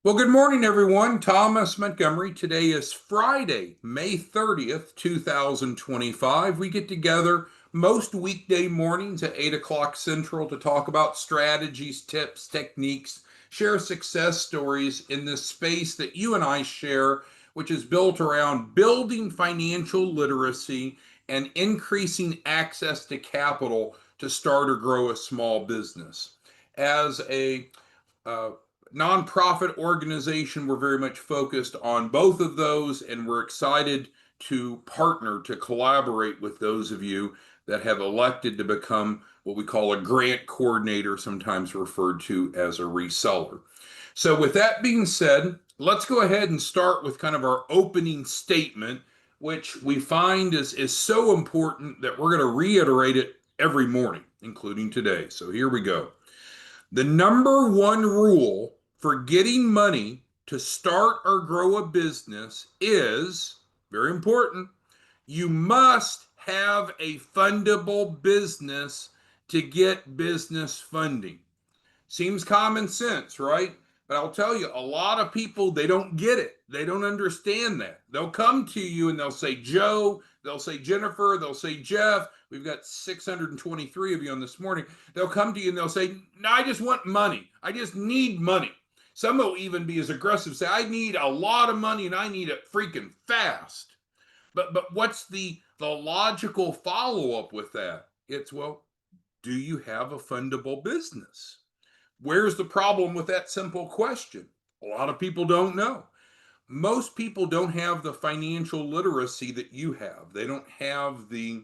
Well, good morning, everyone. Thomas Montgomery. Today is Friday, May 30th, 2025. We get together most weekday mornings at 8 o'clock Central to talk about strategies, tips, techniques, share success stories in this space that you and I share, which is built around building financial literacy and increasing access to capital to start or grow a small business. As a uh, nonprofit organization, we're very much focused on both of those, and we're excited to partner, to collaborate with those of you that have elected to become what we call a grant coordinator, sometimes referred to as a reseller. So, with that being said, let's go ahead and start with kind of our opening statement, which we find is so important that we're going to reiterate it every morning, including today. So, here we go. The number one rule for getting money to start or grow a business is very important. You must have a fundable business to get business funding. Seems common sense, right? But I'll tell you, a lot of people, they don't get it. They don't understand that. They'll come to you and they'll say, Joe, they'll say, Jennifer, they'll say, Jeff. We've got 623 of you on this morning. They'll come to you and they'll say, no, I just want money. I just need money. Some will even be as aggressive, say, I need a lot of money and I need it freaking fast. But what's the logical follow-up with that? It's, well, do you have a fundable business? Where's the problem with that simple question? A lot of people don't know. Most people don't have the financial literacy that you have. They don't have the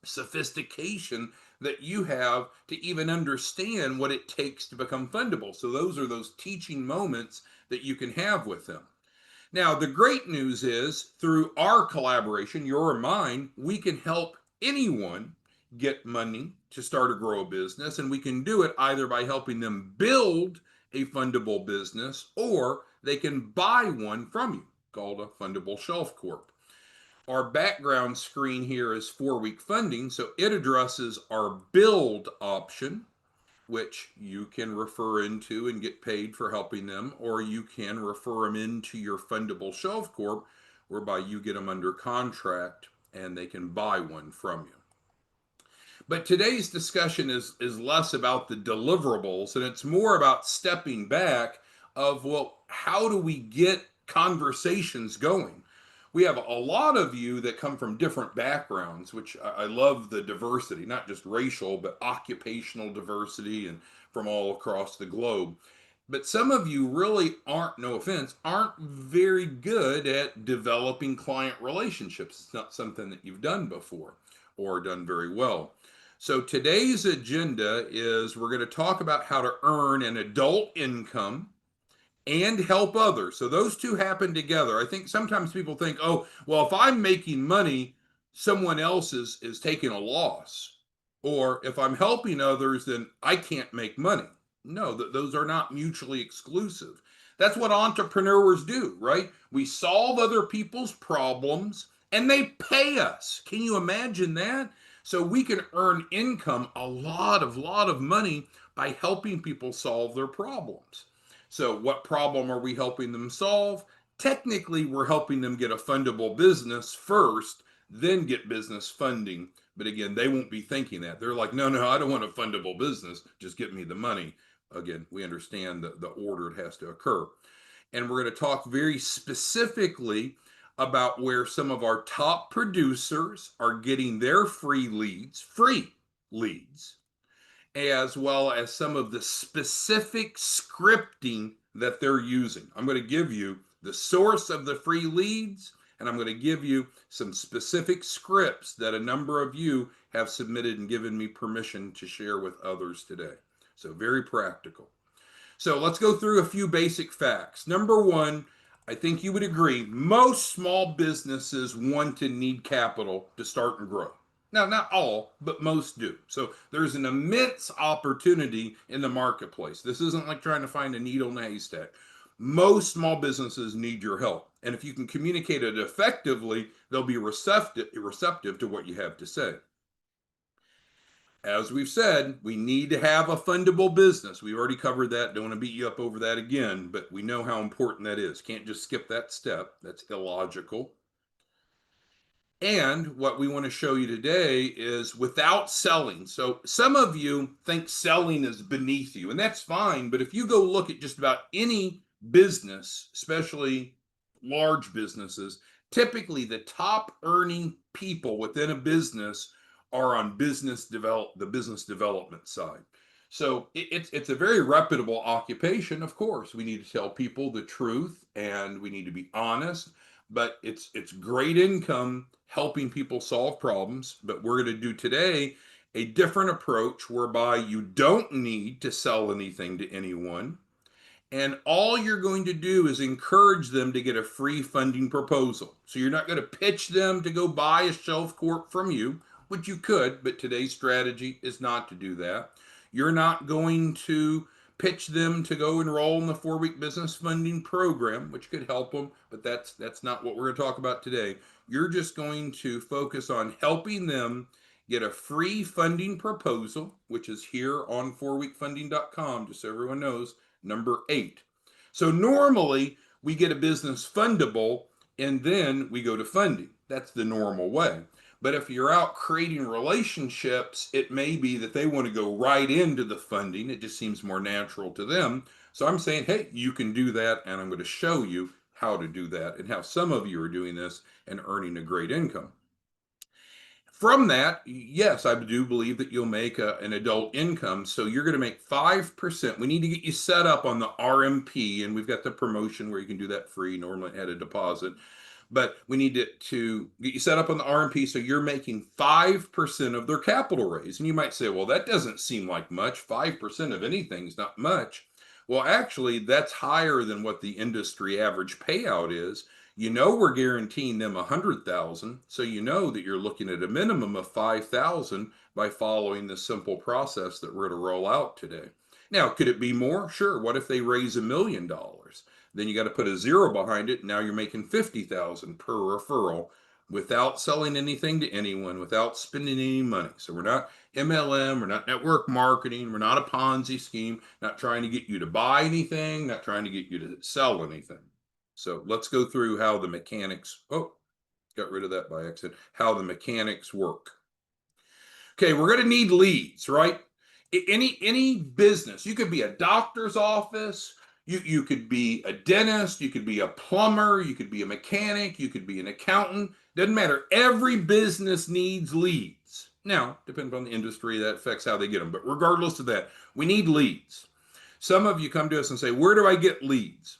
sophistication that you have to even understand what it takes to become fundable. So those are those teaching moments that you can have with them. Now, the great news is through our collaboration, your and mine, we can help anyone get money to start or grow a business. And we can do it either by helping them build a fundable business or they can buy one from you called a fundable shelf corp. Our background screen here is 4-week funding, so it addresses our build option, which you can refer into and get paid for helping them, or you can refer them into your fundable shelf corp, whereby you get them under contract and they can buy one from you. But today's discussion is less about the deliverables and it's more about stepping back of, well, how do we get conversations going? We have a lot of you that come from different backgrounds, which I love the diversity, not just racial, but occupational diversity and from all across the globe. But some of you really aren't, no offense, aren't very good at developing client relationships. It's not something that you've done before or done very well. So today's agenda is we're going to talk about how to earn an adult income and help others. So those two happen together. I think sometimes people think, oh, well, if I'm making money, someone else is taking a loss. Or if I'm helping others, then I can't make money. No, those are not mutually exclusive. That's what entrepreneurs do, right? We solve other people's problems and they pay us. Can you imagine that? So we can earn income, a lot of money by helping people solve their problems. So, what problem are we helping them solve? Technically, we're helping them get a fundable business first, then get business funding. But again, they won't be thinking that. They're like, no, no, I don't want a fundable business. Just get me the money. Again, we understand the order it has to occur. And we're going to talk very specifically about where some of our top producers are getting their free leads, as well as some of the specific scripting that they're using. I'm going to give you the source of the free leads, and I'm going to give you some specific scripts that a number of you have submitted and given me permission to share with others today. So, very practical. So, let's go through a few basic facts. Number one, I think you would agree, most small businesses want and need capital to start and grow. Now, not all, but most do. So there's an immense opportunity in the marketplace. This isn't like trying to find a needle in a haystack. Most small businesses need your help. And if you can communicate it effectively, they'll be receptive to what you have to say. As we've said, we need to have a fundable business. We've already covered that. Don't want to beat you up over that again, but we know how important that is. Can't just skip that step. That's illogical. And what we want to show you today is without selling. So some of you think selling is beneath you, and that's fine. But if you go look at just about any business, especially large businesses, typically the top earning people within a business are on the business development side. So it's a very reputable occupation. Of course, we need to tell people the truth and we need to be honest, but it's great income helping people solve problems. But we're going to do today a different approach whereby you don't need to sell anything to anyone, and all you're going to do is encourage them to get a free funding proposal. So you're not going to pitch them to go buy a shelf court from you, which you could, but today's strategy is not to do that. You're not going to pitch them to go enroll in the 4-week business funding program, which could help them, but that's not what we're going to talk about today. You're just going to focus on helping them get a free funding proposal, which is here on 4weekfunding.com, just so everyone knows, number 8. So normally we get a business fundable and then we go to funding. That's the normal way. But if you're out creating relationships, it may be that they want to go right into the funding. It just seems more natural to them. So I'm saying, hey, you can do that, and I'm going to show you how to do that and how some of you are doing this and earning a great income. From that, yes, I do believe that you'll make an adult income. So you're going to make 5%. We need to get you set up on the RMP, and we've got the promotion where you can do that free, normally at a deposit. But we need to get you set up on the RMP so you're making 5% of their capital raise. And you might say, well, that doesn't seem like much. 5% of anything is not much. Well, actually, that's higher than what the industry average payout is. You know we're guaranteeing them 100,000, so you know that you're looking at a minimum of 5,000 by following this simple process that we're going to roll out today. Now, could it be more? Sure. What if they raise $1 million? Then you got to put a zero behind it. Now you're making 50,000 per referral without selling anything to anyone, without spending any money. So we're not MLM, we're not network marketing, we're not a Ponzi scheme, not trying to get you to buy anything, not trying to get you to sell anything. So let's go through how the mechanics, got rid of that by accident, how the mechanics work. Okay, we're going to need leads, right? Any business, you could be a doctor's office, you could be a dentist, you could be a plumber, you could be a mechanic, you could be an accountant, doesn't matter. Every business needs leads. Now, depending on the industry, that affects how they get them, but regardless of that, we need leads. Some of you come to us and say, where do I get leads?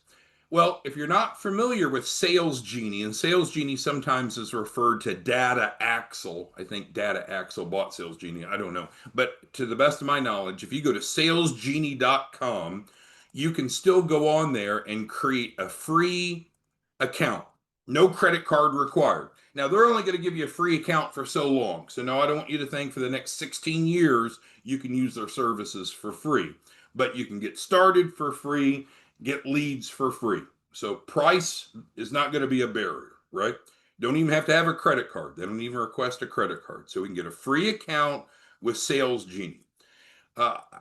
Well, if you're not familiar with Sales Genie, and Sales Genie sometimes is referred to Data Axle. I think Data Axle bought Sales Genie. I don't know. But to the best of my knowledge, if you go to salesgenie.com, you can still go on there and create a free account. No credit card required. Now, they're only going to give you a free account for so long. So, no, I don't want you to think for the next 16 years you can use their services for free. But you can get started for free, get leads for free. So price is not going to be a barrier, right? Don't even have to have a credit card. They don't even request a credit card. So we can get a free account with Sales Genie.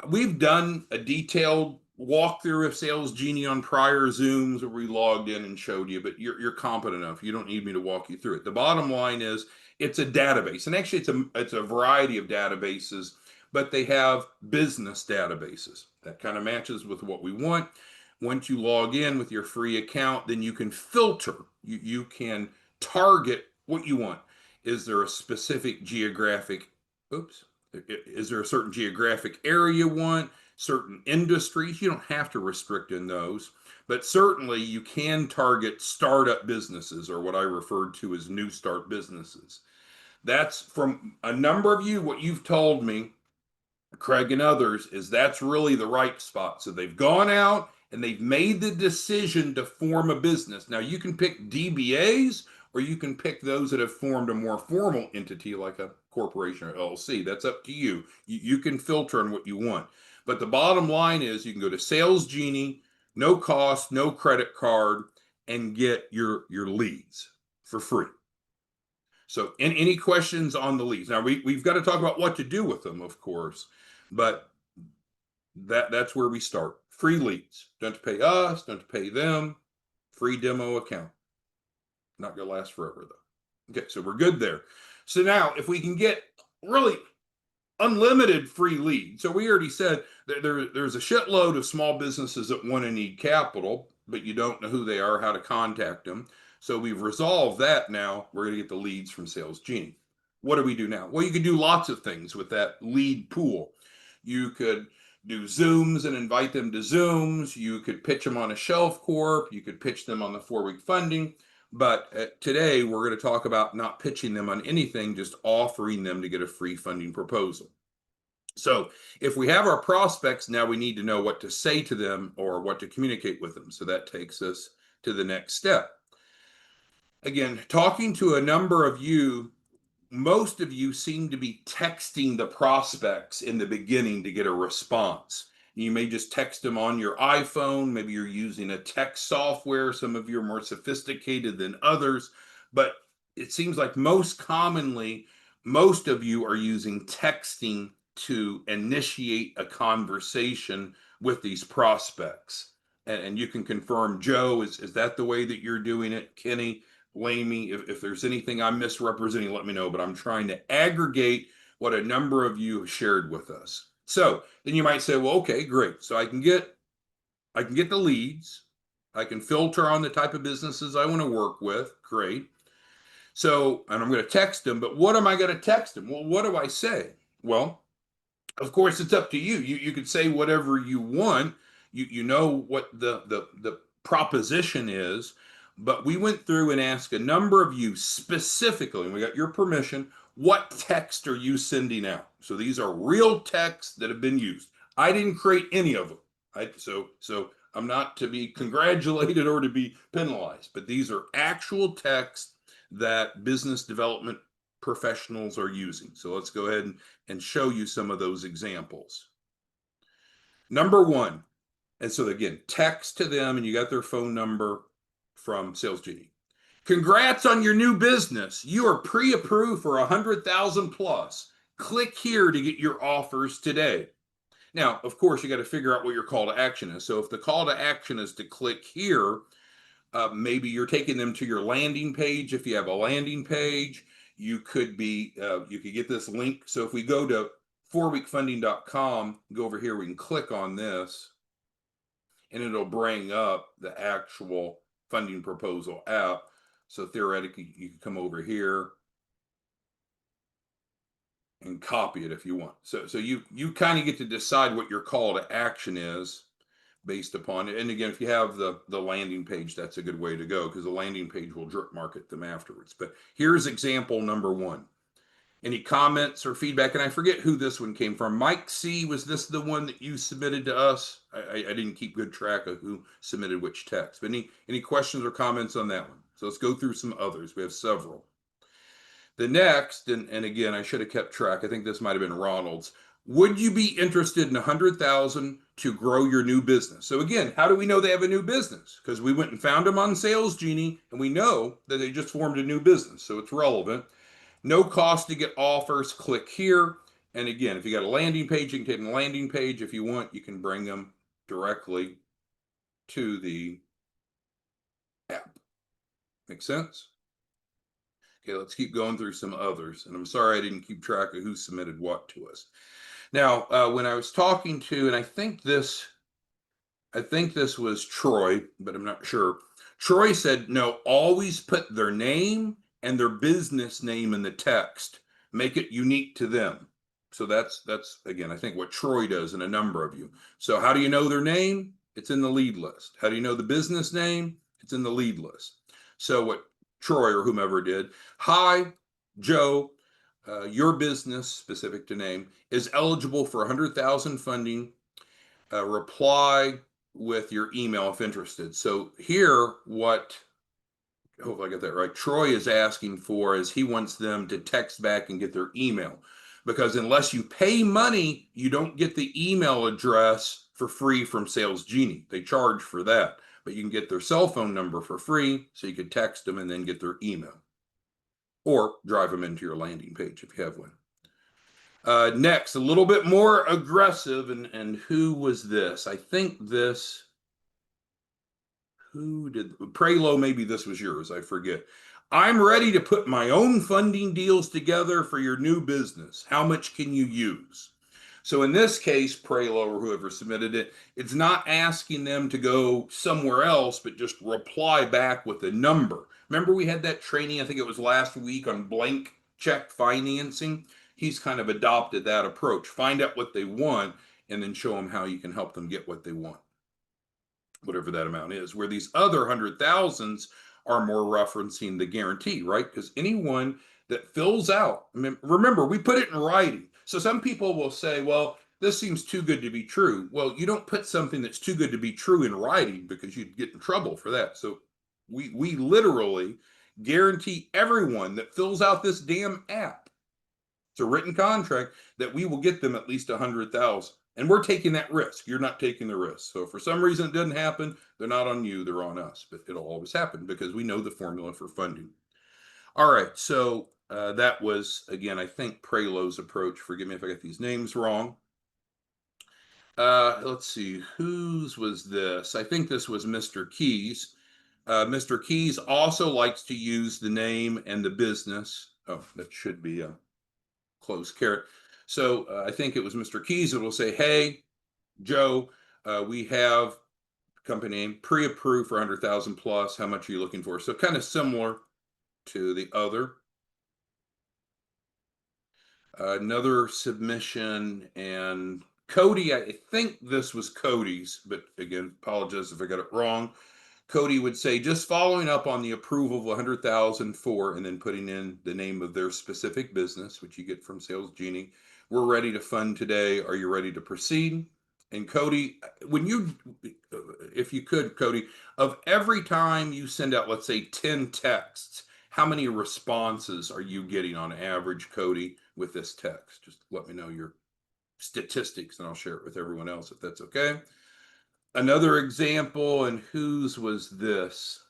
We've done a detailed walkthrough of Sales Genie on prior Zooms where we logged in and showed you, but you're competent enough. You don't need me to walk you through it. The bottom line is it's a database, and actually it's a variety of databases, but they have business databases. That kind of matches with what we want. Once you log in with your free account, then you can filter. You can target what you want. Is there a specific geographic, is there a certain geographic area you want, certain industries? You don't have to restrict in those, but certainly you can target startup businesses, or what I referred to as new start businesses. That's from a number of you, what you've told me, Craig and others, is that's really the right spot. So they've gone out and they've made the decision to form a business. Now you can pick DBAs, or you can pick those that have formed a more formal entity like a corporation or LLC. That's up to you. You can filter on what you want. But the bottom line is you can go to Sales Genie, no cost, no credit card, and get your leads for free. So, any questions on the leads? Now we've got to talk about what to do with them, of course, but that's where we start. Free leads. Don't have to pay us, don't have to pay them. Free demo account. Not gonna last forever though. Okay, so we're good there. So now if we can get really unlimited free leads. So we already said that there's a shitload of small businesses that want to need capital, but you don't know who they are, how to contact them. So we've resolved that now. We're going to get the leads from Sales Genie. What do we do now? Well, you could do lots of things with that lead pool. You could do Zooms and invite them to Zooms. You could pitch them on a Shelf Corp. You could pitch them on the 4-week funding. But today we're going to talk about not pitching them on anything, just offering them to get a free funding proposal. So if we have our prospects, now we need to know what to say to them or what to communicate with them. So that takes us to the next step. Again, talking to a number of you, most of you seem to be texting the prospects in the beginning to get a response. You may just text them on your iPhone. Maybe you're using a text software. Some of you are more sophisticated than others, but it seems like most commonly, most of you are using texting to initiate a conversation with these prospects. And you can confirm, Joe, is that the way that you're doing it? Kenny, Lamy, if there's anything I'm misrepresenting, let me know. But I'm trying to aggregate what a number of you have shared with us. So then you might say, well, okay, great. So I can get the leads. I can filter on the type of businesses I want to work with. Great. So, and I'm going to text them, but what am I going to text them? Well, what do I say? Well, of course, it's up to you. You could say whatever you want. You know what the proposition is, but we went through and asked a number of you specifically, and we got your permission. What text are you sending out? So these are real texts that have been used. I didn't create any of them. So I'm not to be congratulated or to be penalized, but these are actual texts that business development professionals are using. So let's go ahead and show you some of those examples. Number one, and so again, text to them and you got their phone number from Sales Genie. Congrats on your new business. You are pre-approved for 100,000 plus. Click here to get your offers today. Now, of course, you got to figure out what your call to action is. So if the call to action is to click here, maybe you're taking them to your landing page. If you have a landing page, you could get this link. So if we go to 4weekfunding.com, go over here, we can click on this and it'll bring up the actual funding proposal app. So theoretically, you can come over here and copy it if you want. So you kind of get to decide what your call to action is based upon it. And again, if you have the landing page, that's a good way to go because the landing page will drip market them afterwards. But here's example number one. Any comments or feedback? And I forget who this one came from. Mike C, was this the one that you submitted to us? I didn't keep good track of who submitted which text. But any questions or comments on that one? So let's go through some others. We have several. The next, and again, I should have kept track. I think this might have been Ronald's. Would you be interested in 100,000 to grow your new business? So again, how do we know they have a new business? Because we went and found them on Sales Genie, and we know that they just formed a new business, so it's relevant. No cost to get offers. Click here. And again, if you got a landing page, you can take them to the landing page. If you want, you can bring them directly to the app. Make sense? Okay, let's keep going through some others. And I'm sorry I didn't keep track of who submitted what to us. Now, when I was talking to, and I think this was Troy, but I'm not sure. Troy said, no, always put their name and their business name in the text. Make it unique to them. So that's again, I think what Troy does and a number of you. So how do you know their name? It's in the lead list. How do you know the business name? It's in the lead list. So what Troy or whomever did, hi, Joe, your business, specific to name, is eligible for 100,000 funding. Reply with your email if interested. So here, hopefully I got that right, Troy is asking for is he wants them to text back and get their email. Because unless you pay money, you don't get the email address for free from Sales Genie. They charge for that. But you can get their cell phone number for free, so you can text them and then get their email. or drive them into your landing page if you have one. Next, a little bit more aggressive, and who was this? I think this, who did, pray low, maybe this was yours, I forget. I'm ready to put my own funding deals together for your new business. How much can you use? So in this case, Prelo or whoever submitted it, it's not asking them to go somewhere else, but just reply back with a number. Remember we had that training, I think it was last week, on blank check financing? He's kind of adopted that approach. Find out what they want and then show them how you can help them get what they want, whatever that amount is. Where these other 100,000s are more referencing the guarantee, right? Because anyone that fills out, I mean, remember, we put it in writing. So some people will say, well, this seems too good to be true. Well, you don't put something that's too good to be true in writing because you'd get in trouble for that. So we literally guarantee everyone that fills out this damn app, it's a written contract, that we will get them at least 100,000. And we're taking that risk. You're not taking the risk. So if for some reason it doesn't happen, they're not on you, they're on us. But it'll always happen because we know the formula for funding. All right. So that was, again, I think Prelo's approach. Forgive me if I got these names wrong. Let's see. Whose was this? I think this was Mr. Keys. Mr. Keys also likes to use the name and the business. Oh, that should be a close caret. So I think it was Mr. Keys that will say, hey, Joe, we have company name pre-approved for 100,000 plus. How much are you looking for? So kind of similar to the other. Another submission, and Cody, I think this was Cody's, but again, apologize if I got it wrong. Cody would say, just following up on the approval of 100,000 for, and then putting in the name of their specific business, which you get from Sales Genie. We're ready to fund today. Are you ready to proceed? And Cody, when you, if you could, Cody, of every time you send out, let's say 10 texts, how many responses are you getting on average, Cody, with this text? Just let me know your statistics and I'll share it with everyone else if that's okay. Another example, and whose was this?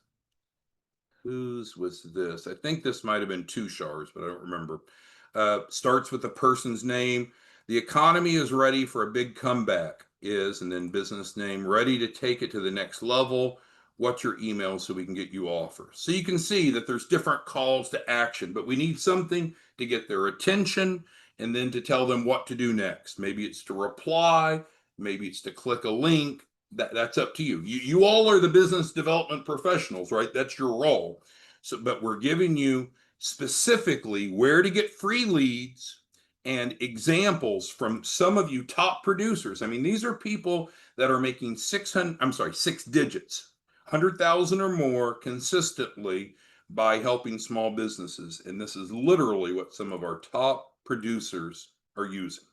Whose was this? I think this might have been Tushar's, but I don't remember. Starts with the person's name. The economy is ready for a big comeback. Is, and then business name, ready to take it to the next level. What's your email so we can get you offers? So you can see that there's different calls to action, but we need something to get their attention and then to tell them what to do next. Maybe it's to reply, maybe it's to click a link. That's up to you. You all are the business development professionals, right? That's your role. So, but we're giving you specifically where to get free leads and examples from some of you top producers. I mean, these are people that are making 6 digits, 100,000 or more consistently by helping small businesses. And this is literally what some of our top producers are using.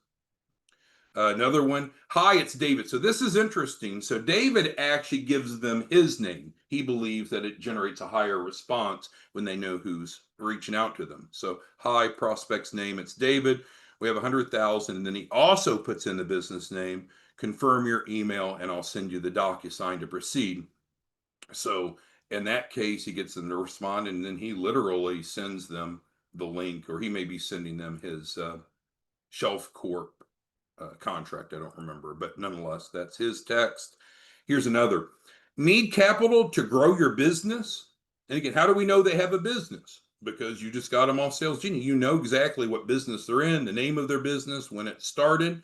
Another one, hi, it's David. So this is interesting. So David actually gives them his name. He believes that it generates a higher response when they know who's reaching out to them. So, hi, prospect's name, it's David. We have 100,000. And then he also puts in the business name, confirm your email, and I'll send you the DocuSign to proceed. So in that case, he gets them to respond, and then he literally sends them the link, or he may be sending them his Shelf Corp contract. I don't remember, but nonetheless, that's his text. Here's another. Need capital to grow your business? And again, how do we know they have a business? Because you just got them off Sales Genie. You know exactly what business they're in, the name of their business, when it started,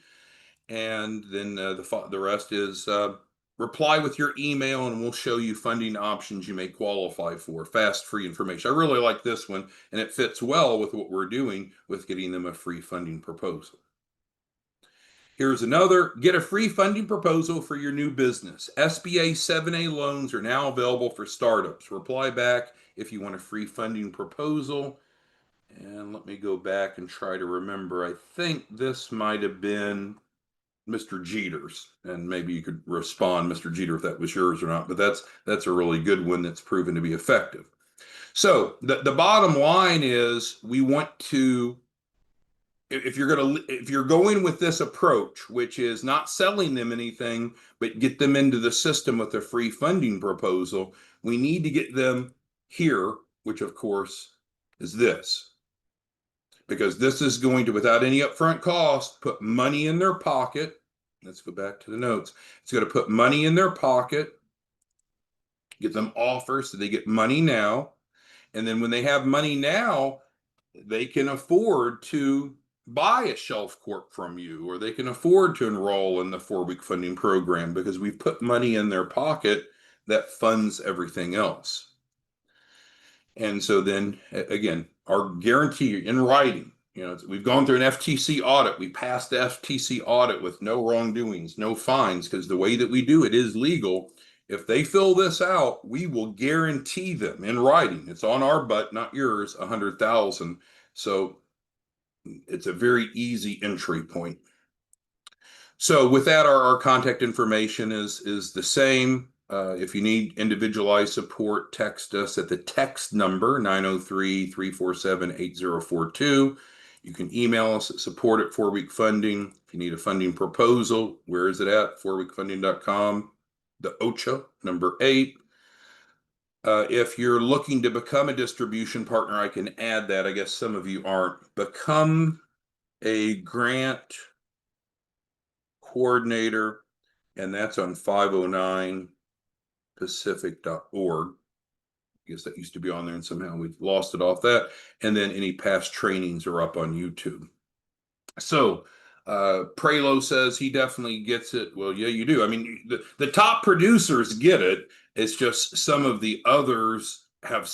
and then the rest is reply with your email, and we'll show you funding options you may qualify for. Fast, free information. I really like this one, and it fits well with what we're doing with getting them a free funding proposal. Here's another. Get a free funding proposal for your new business. SBA 7A loans are now available for startups. Reply back if you want a free funding proposal. And let me go back and try to remember. I think this might have been Mr. Jeter's, and maybe you could respond, Mr. Jeter, if that was yours or not. But that's a really good one that's proven to be effective. So the bottom line is we want to, if you're going with this approach, which is not selling them anything, but get them into the system with a free funding proposal, we need to get them here, which of course is this. because this is going to, without any upfront cost, put money in their pocket. Let's go back to the notes. It's going to put money in their pocket, get them offers so they get money now. And then when they have money now, they can afford to buy a shelf corp from you, or they can afford to enroll in the 4-week funding program because we've put money in their pocket that funds everything else. And so then again, our guarantee in writing, we've gone through an FTC audit. We passed the FTC audit with no wrongdoings, no fines, because the way that we do it is legal. If they fill this out, we will guarantee them in writing. It's on our butt, not yours, 100,000. So it's a very easy entry point. So with that, our contact information is the same. If you need individualized support, text us at the text number 903-347-8042. You can email us at support at 4-week funding. If you need a funding proposal, where is it at? 4weekfunding.com. The OCHA, number 8. If you're looking to become a distribution partner, I can add that. I guess some of you aren't. Become a grant coordinator, and that's on 509pacific.org. I guess that used to be on there and somehow we've lost it off that. And then any past trainings are up on YouTube. So Prelo says he definitely gets it. Well, yeah, you do. I mean, the top producers get it. It's just some of the others have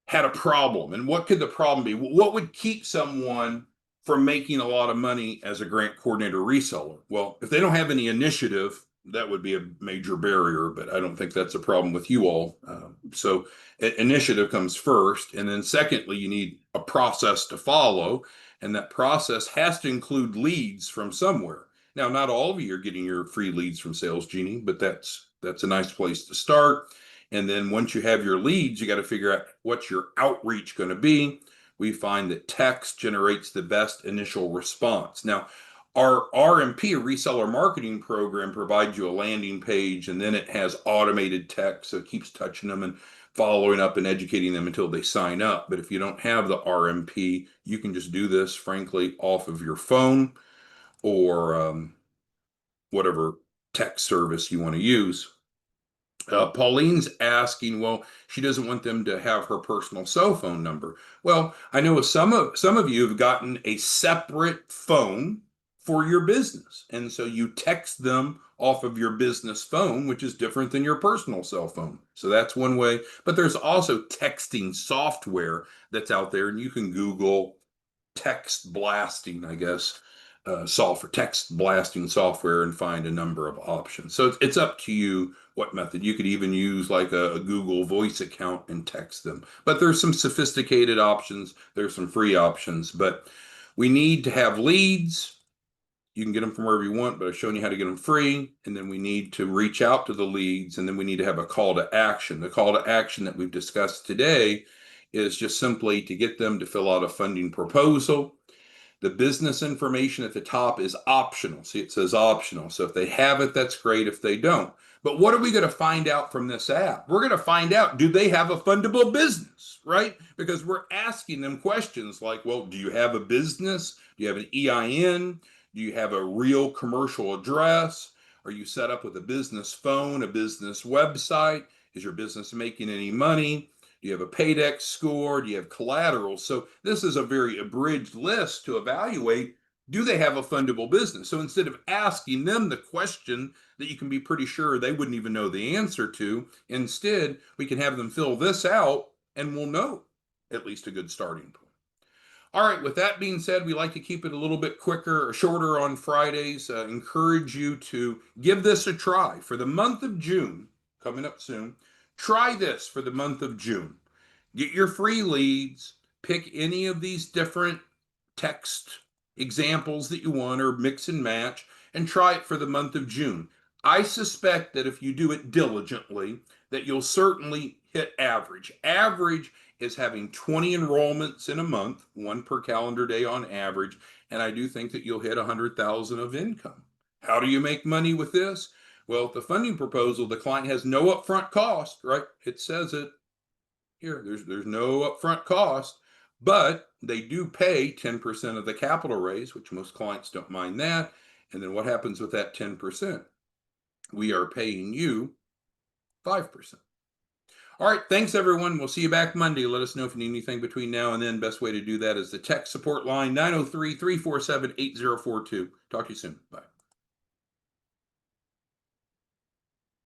had a problem. And what could the problem be? What would keep someone from making a lot of money as a grant coordinator reseller? Well, if they don't have any initiative, that would be a major barrier, but I don't think that's a problem with you all. So initiative comes first. And then secondly, you need a process to follow. And that process has to include leads from somewhere. Now, not all of you are getting your free leads from Sales Genie, but that's a nice place to start. And then once you have your leads, you got to figure out what's your outreach going to be. We find that text generates the best initial response. Now, our RMP, a reseller marketing program, provides you a landing page, and then it has automated text, so it keeps touching them and following up and educating them until they sign up. But if you don't have the RMP, you can just do this, frankly, off of your phone or whatever text service you want to use. Pauline's asking, well, she doesn't want them to have her personal cell phone number. Well, I know some of you have gotten a separate phone for your business. And so you text them off of your business phone, which is different than your personal cell phone. So that's one way. But there's also texting software that's out there, and you can Google text blasting, I guess, text blasting software and find a number of options. So it's up to you what method. You could even use like a Google Voice account and text them. But there's some sophisticated options. There's some free options. But we need to have leads. You can get them from wherever you want, but I've shown you how to get them free. And then we need to reach out to the leads, and then we need to have a call to action. The call to action that we've discussed today is just simply to get them to fill out a funding proposal. The business information at the top is optional. See, it says optional. So if they have it, that's great. If they don't. But what are we going to find out from this app? We're going to find out, do they have a fundable business, right? Because we're asking them questions like, well, do you have a business? Do you have an EIN? Do you have a real commercial address? Are you set up with a business phone, a business website? Is your business making any money? Do you have a Paydex score? Do you have collateral? So this is a very abridged list to evaluate, do they have a fundable business? So instead of asking them the question that you can be pretty sure they wouldn't even know the answer to, instead, we can have them fill this out and we'll know at least a good starting point. All right, with that being said, we like to keep it a little bit quicker or shorter on Fridays. Encourage you to give this a try for the month of June, coming up soon. Try this for the month of June. Get your free leads, pick any of these different text examples that you want or mix and match, and try it for the month of June. I suspect that if you do it diligently, that you'll certainly hit average. Average is having 20 enrollments in a month, one per calendar day on average, and I do think that you'll hit 100,000 of income. How do you make money with this? Well, the funding proposal, the client has no upfront cost, right? It says it here. There's no upfront cost. But they do pay 10% of the capital raise, which most clients don't mind that. And then what happens with that 10%? We are paying you 5%. All right, thanks everyone. We'll see you back Monday. Let us know if you need anything between now and then. Best way to do that is the tech support line 903 347 8042. Talk to you soon. Bye.